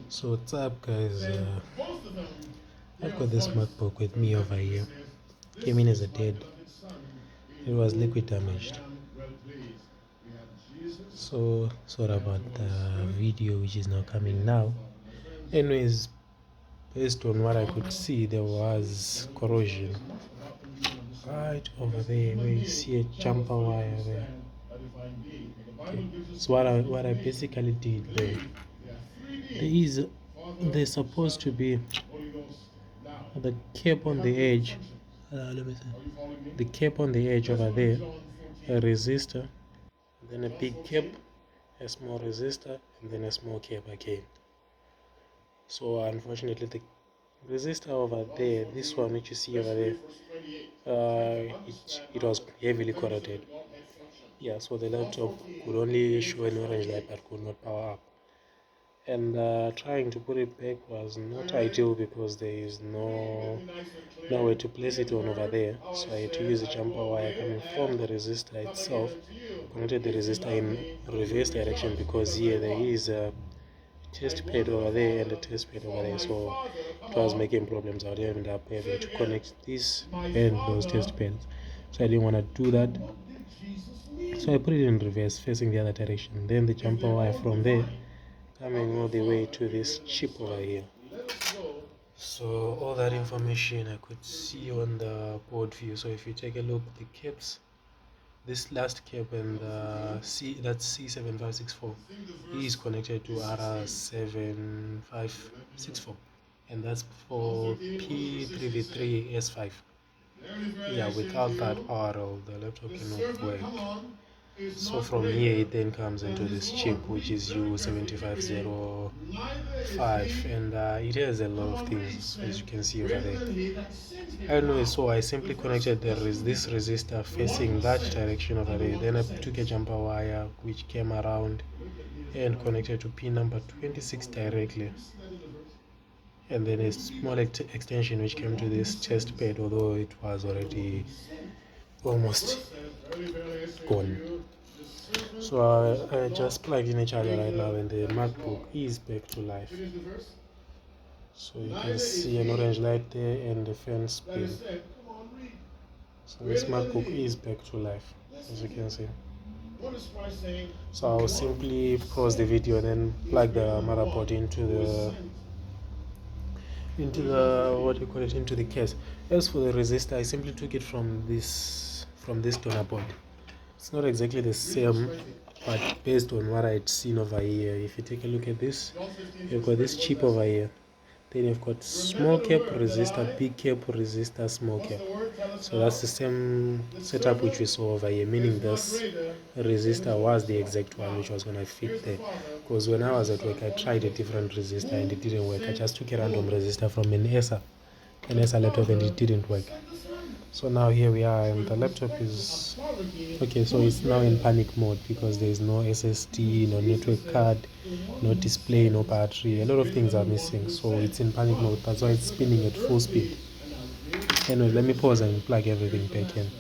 So what's up, guys? I've got this Macbook with me over here. Came in as a dead. It was liquid damaged. So sorry about the video which is now coming now. Anyways, based on what I could see, there was corrosion right over there where you see a jumper wire there. Okay. So what I basically did there's supposed to be the cap on the edge. Let me see. The cap on the edge over there, a resistor, then a big cap, a small resistor, and then a small cap again. So unfortunately, the resistor over there, this one which you see over there, it was heavily corroded. Yeah, so the laptop could only show an orange light but could not power up. And trying to put it back was not ideal because there is nowhere to place it on over there, so I had to use a jumper wire coming from the resistor itself, connected the resistor in reverse direction because here there is a test pad over there and a test pad over there, so it was making problems. I would end up having to connect this and those test pads, so I didn't want to do that, so I put it in reverse facing the other direction, then the jumper wire from there coming all the way to this chip over here. So all that information I could see on the board view. So if you take a look, the caps, this last cap and that's C7564 is connected to R7564, and that's for P3V3S5. Yeah, without that power the laptop cannot work. So from here it then comes into this chip which is U7505, and it has a lot of things as you can see over there. Anyway, so I simply connected this resistor facing that direction over there, then I took a jumper wire which came around and connected to pin number 26 directly, and then a small extension which came to this test pad, although it was already almost gone. So I just plugged in a charger right now and the Macbook is back to life. So you can see an orange light there and the fan spin. So this Macbook is back to life, as you can see. So I'll simply pause the video and then plug the motherboard into the into the case. As for the resistor, I simply took it from this donor board. It's not exactly the same, but based on what I'd seen over here, if you take a look at this, you've got this chip over here, then you've got small cap resistor, big cap resistor, small cap. So that's the same setup which we saw over here, meaning this resistor was the exact one which was going to fit there. Because when I was at work, I tried a different resistor and it didn't work. I just took a random resistor from an ESA laptop and it didn't work. So now here we are, and the laptop is okay. So it's now in panic mode because there is no SSD, no network card, no display, no battery. A lot of things are missing, so it's in panic mode. That's why it's spinning at full speed. Anyway, let me pause and plug everything back in.